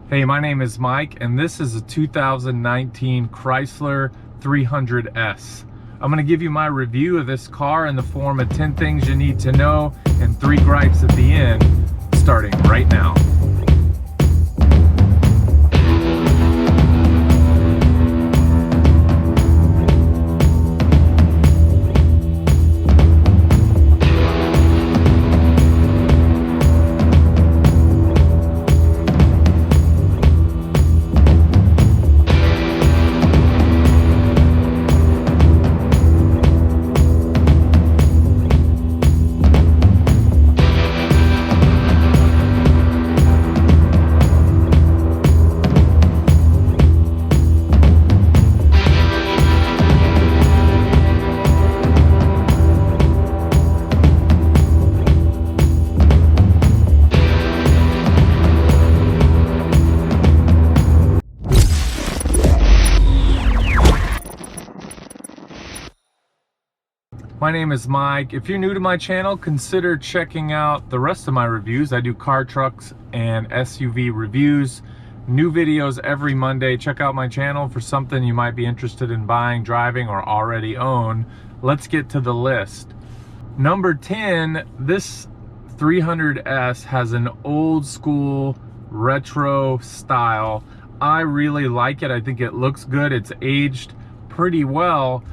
Hey, my name is Mike, and this is a 2019 Chrysler 300S. I'm going to give you my review of this car in the form of 10 things you need to know and 3 gripes at the end, starting right now. My name is Mike. If you're new to my channel, consider checking out the rest of my reviews. I do car, trucks, and SUV reviews. New videos every Monday. Check out my channel for something you might be interested in buying, driving, or already own. Let's get to the list. Number 10, this 300S has an old school retro style. I really like it. I think it looks good. It's aged pretty well.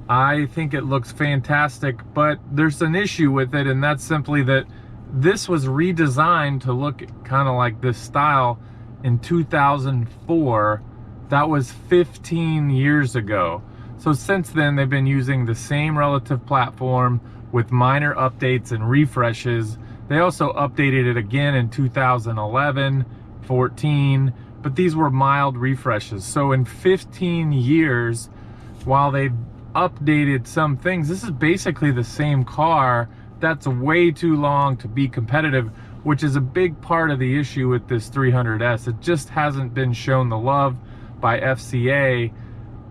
I think it looks fantastic, but there's an issue with it, and that's simply that this was redesigned to look kind of like this style in 2004. That was 15 years ago. So since then, they've been using the same relative platform with minor updates and refreshes. They also updated it again in 2011, 14, but these were mild refreshes. So in 15 years, while they've updated some things, this is basically the same car. That's way too long to be competitive, which is a big part of the issue with this 300S. It just hasn't been shown the love by FCA.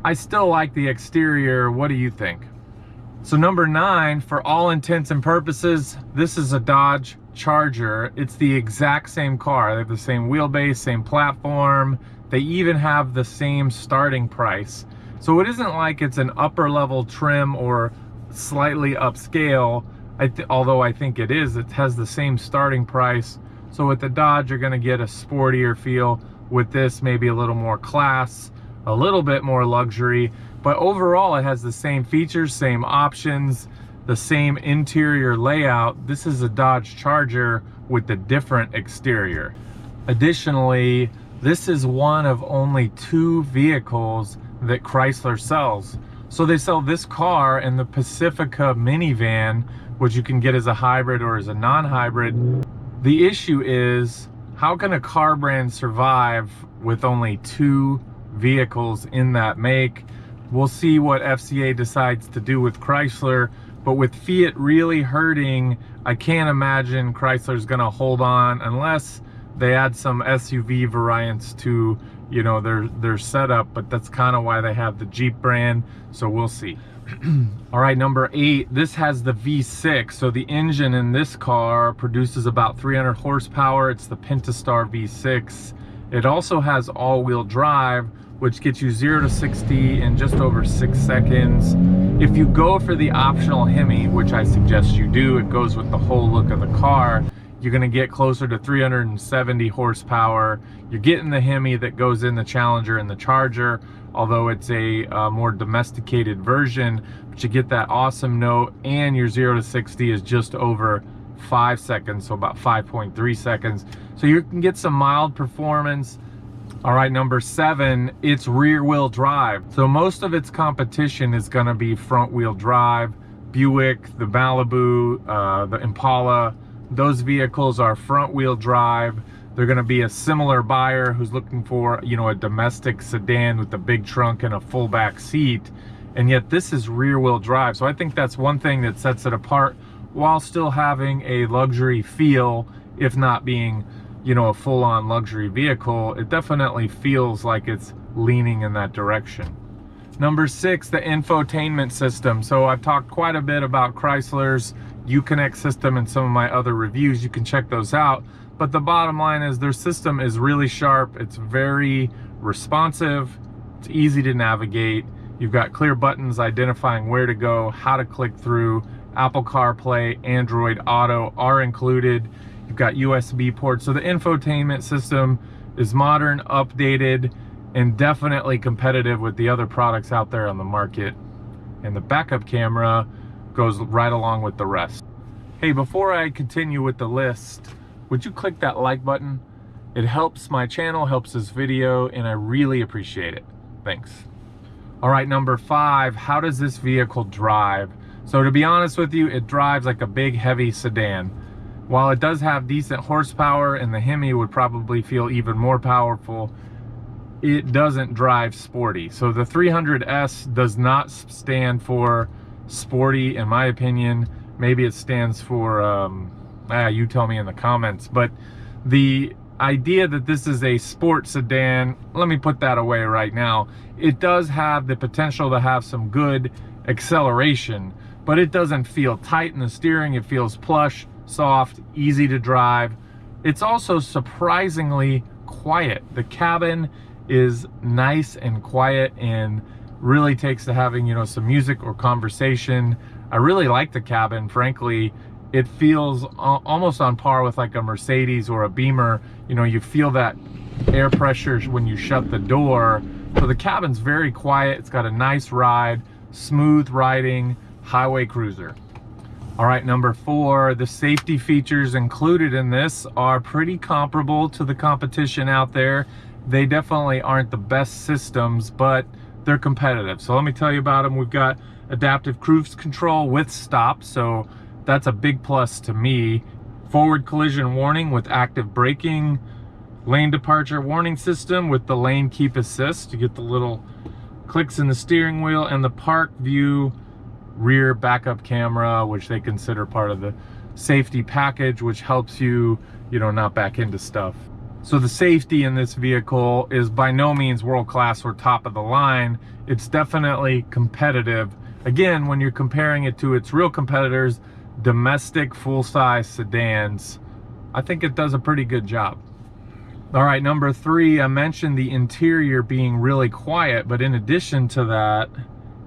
I still like the exterior. What do you think? So number 9, for all intents and purposes, this is a Dodge Charger. It's the exact same car. They have the same wheelbase, same platform. They even have the same starting price. So it isn't like it's an upper level trim or slightly upscale, although I think it is. It has the same starting price. So with the Dodge, you're gonna get a sportier feel. With this, maybe a little more class, a little bit more luxury, but overall it has the same features, same options, the same interior layout. This is a Dodge Charger with a different exterior. Additionally, this is one of only 2 vehicles that Chrysler sells. So they sell this car and the Pacifica minivan, which you can get as a hybrid or as a non-hybrid. The issue is, how can a car brand survive with only 2 vehicles in that make? We'll see what FCA decides to do with Chrysler, but with Fiat really hurting, I can't imagine Chrysler's gonna hold on unless they add some SUV variants to, you know, their setup, but that's kind of why they have the Jeep brand, so we'll see. All right, number 8, this has the V6. So the engine in this car produces about 300 horsepower. It's the Pentastar V6. It also has all-wheel drive, which gets you 0 to 60 in just over 6 seconds. If you go for the optional Hemi, which I suggest you do, it goes with the whole look of the car, you're gonna get closer to 370 horsepower. You're getting the Hemi that goes in the Challenger and the Charger, although it's a more domesticated version, but you get that awesome note, and your 0 to 60 is just over 5 seconds, so about 5.3 seconds. So you can get some mild performance. All right, number 7, it's rear wheel drive. So most of its competition is gonna be front wheel drive. Buick, the Malibu, the Impala, those vehicles are front wheel drive. They're gonna be a similar buyer who's looking for, you know, a domestic sedan with a big trunk and a full back seat. And yet this is rear wheel drive. So I think that's one thing that sets it apart while still having a luxury feel, if not being, you know, a full-on luxury vehicle. It definitely feels like it's leaning in that direction. Number 6, the infotainment system. So I've talked quite a bit about Chrysler's Uconnect system in some of my other reviews. You can check those out. But the bottom line is their system is really sharp. It's very responsive. It's easy to navigate. You've got clear buttons identifying where to go, how to click through. Apple CarPlay, Android Auto are included. You've got USB ports. So the infotainment system is modern, updated, and definitely competitive with the other products out there on the market. And the backup camera goes right along with the rest. Hey, before I continue with the list, would you click that like button? It helps my channel, helps this video, and I really appreciate it. Thanks. All right, number 5, how does this vehicle drive? So to be honest with you, it drives like a big, heavy sedan. While it does have decent horsepower, and the Hemi would probably feel even more powerful, it doesn't drive sporty. So the 300S does not stand for sporty, in my opinion. Maybe it stands for, you tell me in the comments. But the idea that this is a sport sedan, let me put that away right now. It does have the potential to have some good acceleration, but it doesn't feel tight in the steering. It feels plush, soft, easy to drive. It's also surprisingly quiet. The cabin is nice and quiet and really takes to having, you know, some music or conversation. I really like the cabin, frankly. It feels almost on par with like a Mercedes or a Beamer. You know, you feel that air pressure when you shut the door. So the cabin's very quiet. It's got a nice ride, smooth riding, highway cruiser. All right, number 4, the safety features included in this are pretty comparable to the competition out there. They definitely aren't the best systems, but they're competitive. So let me tell you about them. We've got adaptive cruise control with stop, so that's a big plus to me. Forward collision warning with active braking. Lane departure warning system with the lane keep assist. You get the little clicks in the steering wheel, and the park view rear backup camera, which they consider part of the safety package, which helps you, you know, not back into stuff. So the safety in this vehicle is by no means world-class or top of the line. It's definitely competitive. Again, when you're comparing it to its real competitors, domestic full-size sedans, I think it does a pretty good job. All right, number 3, I mentioned the interior being really quiet, but in addition to that,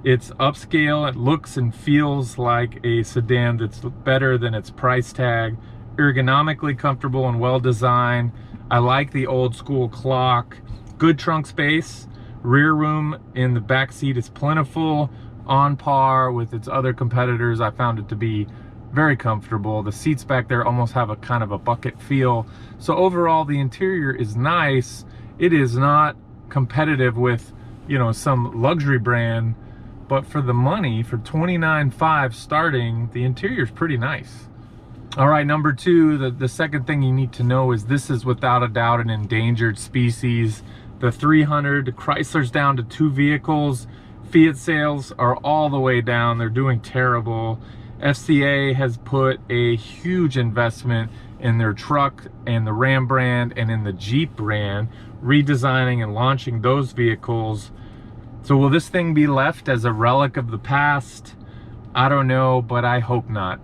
it's upscale. It looks and feels like a sedan that's better than its price tag. Ergonomically comfortable and well designed. I like the old school clock. Good trunk space. Rear room in the back seat is plentiful, on par with its other competitors. I found it to be very comfortable. The seats back there almost have a kind of a bucket feel. So overall, the interior is nice. It is not competitive with, you know, some luxury brand, but for the money, for $29,500 starting, the interior is pretty nice. All right, number 2, the second thing you need to know is this is without a doubt an endangered species. The 300, Chrysler's down to 2 vehicles. Fiat sales are all the way down. They're doing terrible. FCA has put a huge investment in their truck and the Ram brand and in the Jeep brand, redesigning and launching those vehicles. So will this thing be left as a relic of the past? I don't know, but I hope not.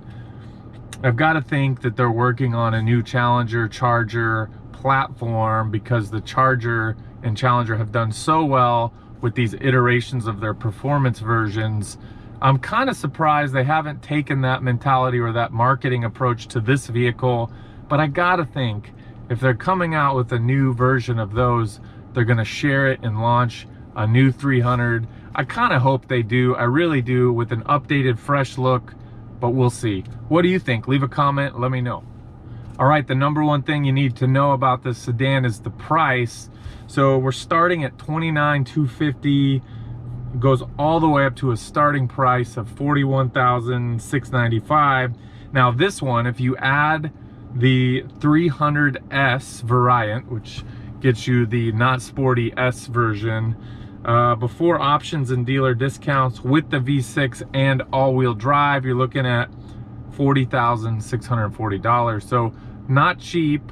I've got to think that they're working on a new Challenger Charger platform, because the Charger and Challenger have done so well with these iterations of their performance versions. I'm kind of surprised they haven't taken that mentality or that marketing approach to this vehicle, but I gotta think if they're coming out with a new version of those, they're gonna share it and launch a new 300. I kind of hope they do. I really do, with an updated, fresh look, but we'll see. What do you think? Leave a comment, let me know. All right, the number 1 thing you need to know about this sedan is the price. So we're starting at $29,250. Goes all the way up to a starting price of $41,695. Now this one, if you add the 300S variant, which gets you the not sporty S version, before options and dealer discounts, with the V6 and all-wheel drive, you're looking at $40,640. So not cheap,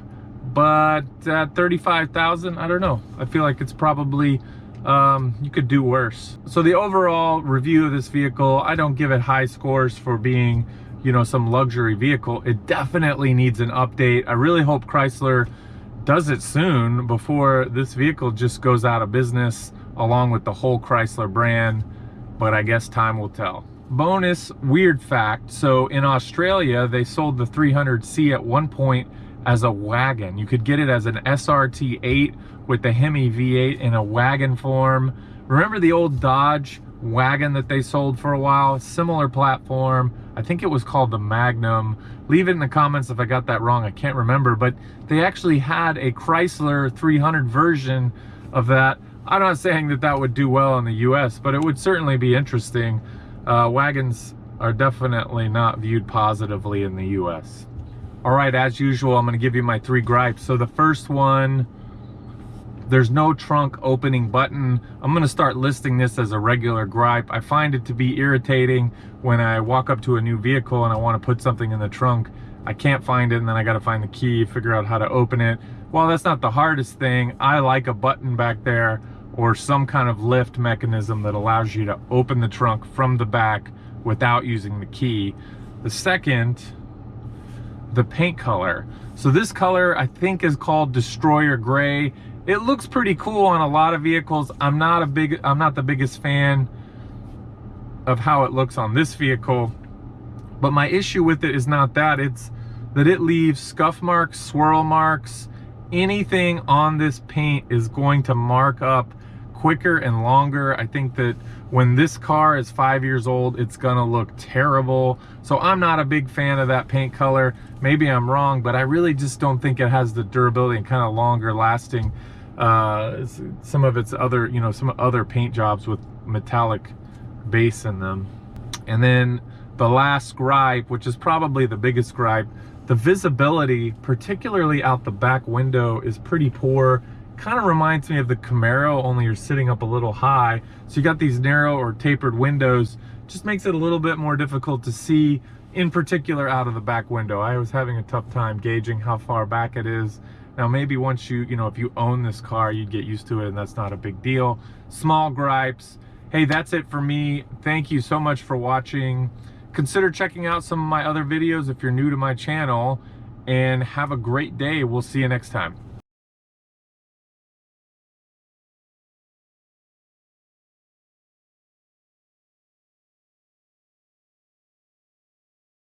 but at $35,000, I don't know. I feel like it's probably you could do worse. So the overall review of this vehicle, I don't give it high scores for being, you know, some luxury vehicle. It definitely needs an update. I really hope Chrysler does it soon before this vehicle just goes out of business along with the whole Chrysler brand, but I guess time will tell. Bonus weird fact, so in Australia they sold the 300C at one point as a wagon. You could get it as an SRT8 with the Hemi V8 in a wagon form. Remember the old Dodge wagon that they sold for a while? Similar platform. I think it was called the Magnum. Leave it in the comments if I got that wrong. I can't remember, but they actually had a Chrysler 300 version of that. I'm not saying that that would do well in the US, but it would certainly be interesting. Wagons are definitely not viewed positively in the US. All right, as usual, I'm going to give you my 3 gripes. So the first one, there's no trunk opening button. I'm going to start listing this as a regular gripe. I find it to be irritating when I walk up to a new vehicle and I want to put something in the trunk. I can't find it, and then I got to find the key, figure out how to open it. While that's not the hardest thing, I like a button back there or some kind of lift mechanism that allows you to open the trunk from the back without using the key. The second, the paint color. So this color I think is called Destroyer Gray. It looks pretty cool on a lot of vehicles. I'm not the biggest fan of how it looks on this vehicle, but my issue with it is not that, it's that it leaves scuff marks, swirl marks. Anything on this paint is going to mark up quicker and longer. I think that when this car is 5 years old, it's gonna look terrible. So I'm not a big fan of that paint color. Maybe I'm wrong, but I really just don't think it has the durability and kind of longer lasting. Some of its other, you know, some other paint jobs with metallic base in them. And then the last gripe, which is probably the biggest gripe, the visibility, particularly out the back window, is pretty poor. Kind of reminds me of the Camaro, only you're sitting up a little high. So you got these narrow or tapered windows, just makes it a little bit more difficult to see, in particular out of the back window. I was having a tough time gauging how far back it is. Now maybe once you know, if you own this car, you'd get used to it and that's not a big deal. Small gripes. Hey, that's it for me. Thank you so much for watching. Consider checking out some of my other videos if you're new to my channel, and have a great day. We'll see you next time.